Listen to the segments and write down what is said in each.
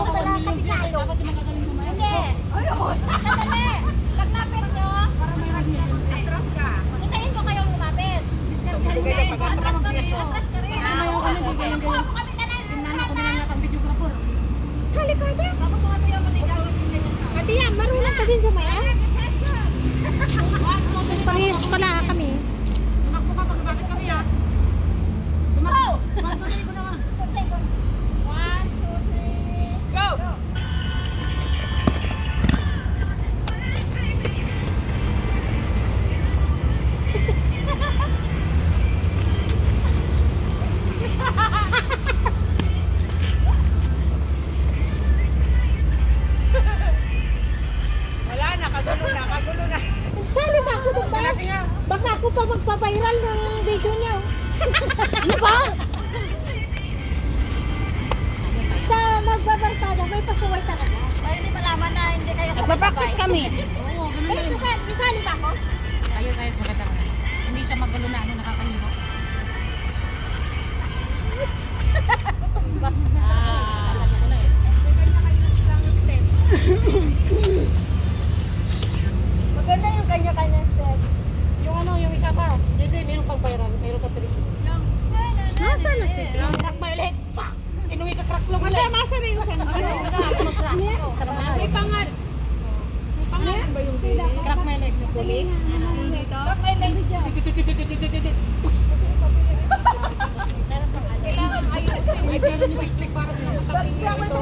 mo pala kabisado. Dapat yung magagaling kumain. Hindi. Ayun. Sandali. Pag napit nyo, atras ka. Hintayin ko kayong lumapit. Hindi ka pag-atras niya. Atras ka rin. Ayaw kami, bigyan ko. Tingnan ako na lang natang videographer. Sali ka ito. Tapos sumasayaw ka din gagawin ganyan ka. Ate yan, marunong ka din sa maya? Parehas pala kami. Tumakbo ka pag bakit kami ha? Tumakbo. Tuloy ko naman. 1, 2, 3. Go! Wala na, kagulo na. Sali ba ako doon ba? Baka ako pa magpa-viral ng video niya. Ano ba? Sa magbabarkada, may pasuway talaga. Para hindi malaman na hindi kayo sabay-sabay. Magpa-practice kami. Oo, ganun yun. Misali ba ako? Ayos, maganda ka. Hindi siya magulo na nakakahiro. Alam ko na eh. Maganda yung kanya-kanya step. Yung ano, yung isa pa. Kasi mayroong pag-viral, mayroong pa-trip. Nasaan na si Yung crack my leg. Inuwi ka crack lang Hindi, ulit. masa na yung sandal? May pangalan. May pangalan ba yung bili? Crack my leg. Police? Dito? May leg dyan. Kailangan ayusin. I-just quickly para sa nakatabing ito.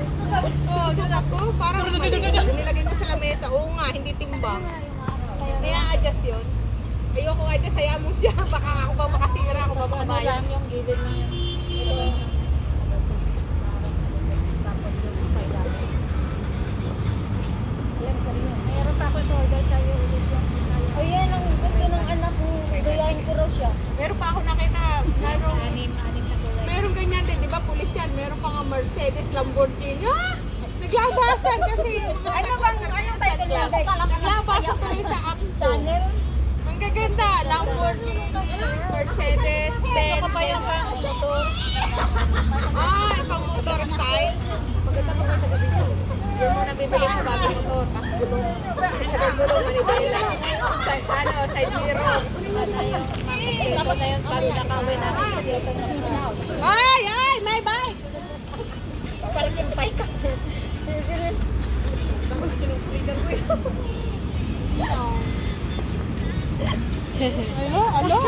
Sinusukat ko, parang mali. Nilagay ko sa lamesa. Oo nga, hindi timbang. Kaya adjust yun. Ayoko adjust, hayaan mo siya. Baka ako ba makasira, ako ba makabayan. Yung gilid na yun. Mayroon pa ako i-order sa'yo ulit yung sa'yo. O yan ang gusto ng anak ko. Gayahin ko raw siya. Meron pa ako nakita, meron ganyan din, di ba? Pulis yan. Meron pa nga Mercedes, Lamborghini. Ah! Naglabasan kasi mga Anong title niya? naglabasan tuloy sa apps ko. Channel? Ang gaganda, Lamborghini, Mercedes, Benz. Ah, ibang motor style. Yun muna bibili mo bago motor, tapos gulong. Gulong, manibela. Side mirror. Tapos na yun, pag nakawin natin sa dito na Ay, may bike! parang yung bike ka. Alo?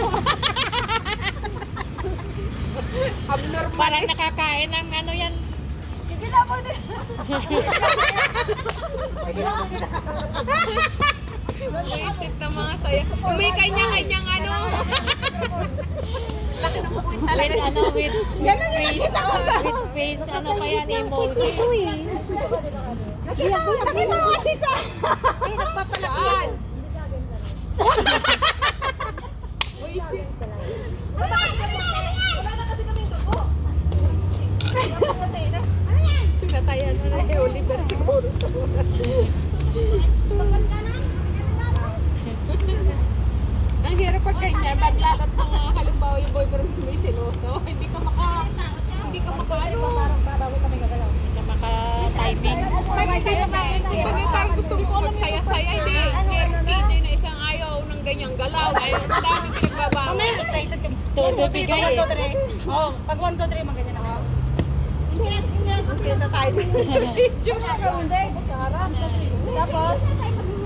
Abnormal. Parang nakakain ng ano yan. Sige lang mo din. Isip ng mga saya. May kanya-kanyang ano. Laki ng buwit talaga. With ano, with face, ano kaya ni emoji. Nakita mo kasi sa... Ay, nagpapalakihan. Isip. Wala na kasi kami dugo. Pinatayan mo na ni Oliver siguro. Ang hirap pag ganyan, maglalap ng halimbawa yung boyfriend mo may siloso. Hindi ka maka ano. Hindi ka maka-timing. Kumbaga parang gusto mo magsaya-saya. Hindi, merong DJ na isang ayaw ng ganyang galaw. Ayaw, ang dami pinagbabago. Excited ka. Todo bigay eh. Oh, pag 1, 2, 3, magganyan ako. Hindi na tayo din. Video. Tapos,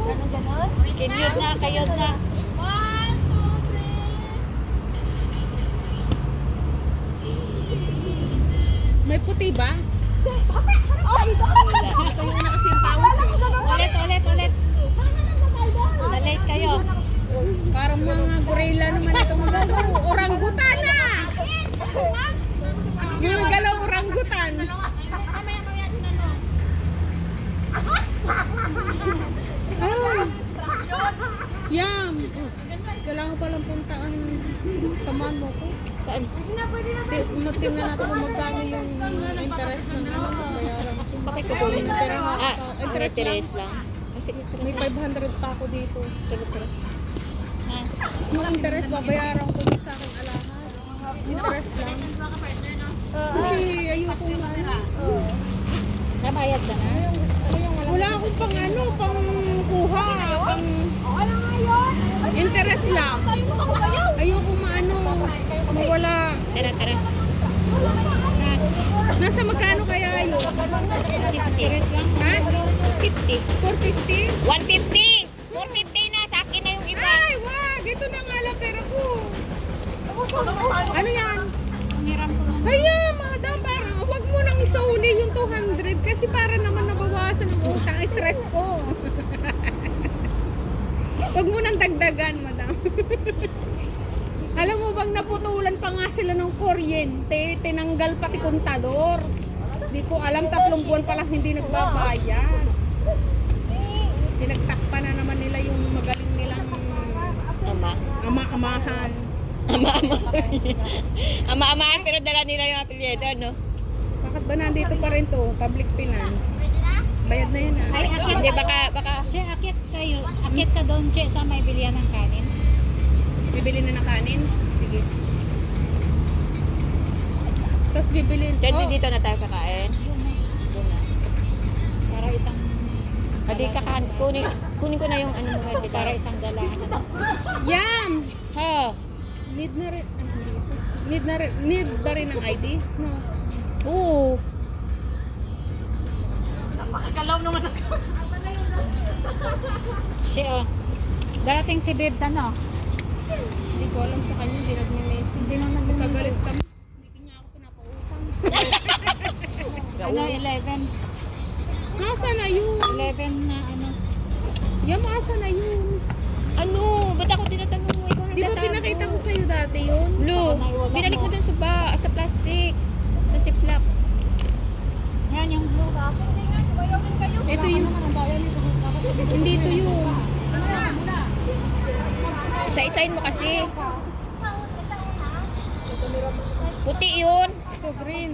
ganun-ganun. Kinyod na, kayod na. 1, 2, 3. May puti ba? Ito yung nakasimpawis eh. Ulit. Na-late kayo. Parang mga gorilla naman ito mga orangutan na! Yung galaw orangutan. Ah, yum! Kailangan palang puntaan. Samahan mo ko. Saan? Tingnan natin kung magkano yung interest ng ano, bayaran. Bakit ko gawin? Interest lang. Kasi May 500 pa ako dito. Yung interest, babayaran ko yung sa akin alahas. Interest lang. Kasi ayoko na ano. Bayad ka na? Wala akong pang ano, pang kuha, pang Ano nga yun? interest lang. Ayoko maano, mawala. Tara, tara. Nasa magkano kaya yun? 50. Ha? 50. 450? 150! 450 na! Sa akin na yung iba. Ay, wag! Ito na nga lang pera ko. Ano yan? Ang hiram ko naman. Kaya, madam, parang wag mo nang isauli yung 200 kasi para naman nabawasan ang utang. Stress ko. Wag mo nang dagdagan, madam. Alam mo bang naputulan pa nga sila ng kuryente, tinanggal pati kontador. Di ko alam, 3 buwan pa lang hindi nagbabayad. Pinagtakpa na naman nila yung magaling nilang ama-amahan. Ama-amahan pero dala nila yung apelyido, no? Bakit ba nandito pa rin to? Public finance. Bayad na yun ah. Ay, akit. Hindi, baka... Che, akit kayo. Akit ka doon, Che, sa may bilihan ng kanin. Bibili na ng kanin? Sige. Tapos bibili. Che, dito na tayo kakain. Doon na. Para isang... Adi, kunin ko na yung ano mo. Para isang dala. Yan! Ha? Need na rin. Need ba rin ng ID? No. Oo. Napakagalaw naman ako. Che, oh. Darating si Bibs, ano? Hindi ko alam sa kanya, hindi nag-message. Hindi na nag-message. Kagalit kami. Hindi niya ako pinapautang. Ano, 11. Nasa na yun? 11 na ano. Yan, nasa na yun? Ano? Ba't ako tinatanong mo? Ikaw Di ba pinakita ko sa'yo dati yun? Blue, binalik mo dun sa plastic. Sa ziplock. Yan yung blue. Hindi nga, bayaw din kayo. Ito yung... Hindi ito yun. Isa-isain mo kasi. Puti yun. Ito, green.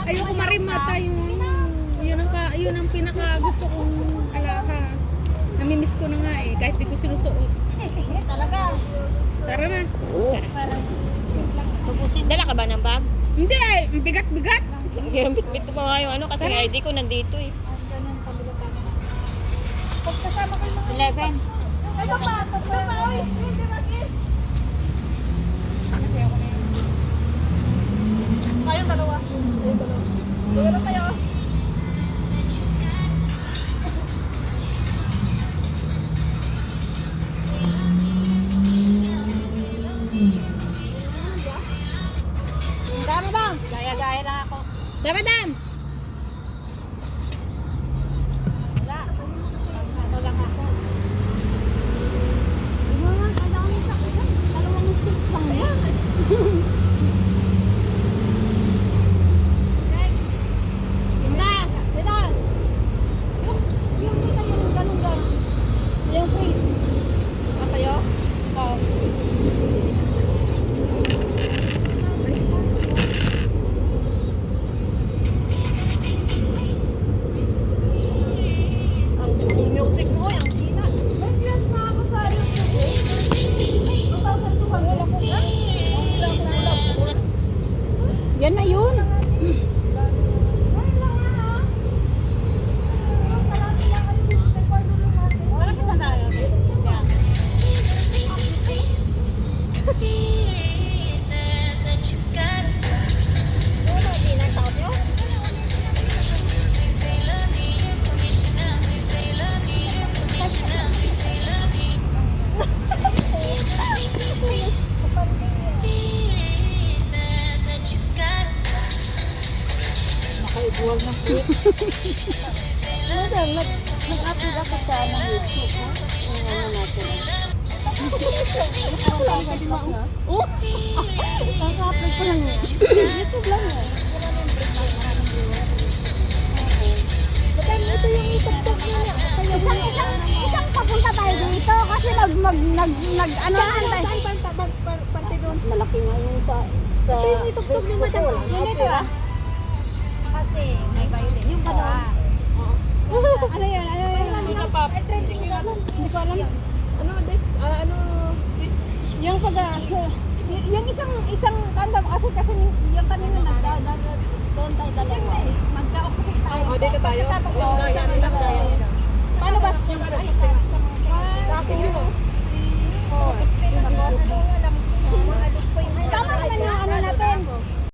Ayoko marimata yung... Yun ang pinaka gusto kong alaka. Namimiss ko na nga eh, kahit di ko sinusuot. Talaga. Tara na. Dala ka ba ng bag? Hindi eh, ang bigat-bigat. Yung bitbit ko nga yung ano kasi yung ID ko nandito eh. Pagkasama kayo mga 11. Ano pa? Uy, hindi mag-in. Kasi ako na yun. Kayong dalawa. Dalawa kayo. Tara, madam. Gaya-gaya lang ako. Tara, madam. Wala. Ano lang ako. Di mo naman kailangan sa akin. Dalawang stick lang yan. Tinda. Tinda. Yung kita yung ganun-ganun. Yung free. Sa'yo? Oo. Ang music mo, ang kita. Yes, makakasali ko. 2,200 wala ko na. Yan na yun. Wala kita na yun. Yan. Nakaigual ng fruit. Nag-upload ako sa YouTube. Ano natin? Nag-upload ko lang yun. YouTube lang yun. But ito yung ituktok niya. Isang papunta tayo dito kasi nag-anohan tayo. Pati doon. Malaki nga yung sa... Ito yung ituktok niya, madam. Ganito ah. Kasi may violin. Yung gano'n. Ano yan? Ano yan? Hindi na pa. Hindi ko alam. Ano, Dex? Ano? Yung pag-asa. Yung isang tanda mo kasi yung kanina doon tayo dalawa. Magka-opposite tayo. O, dito tayo. Yung gaya nila. Paano ba? Yung Sa akin yun oh. Tama naman yung ano natin.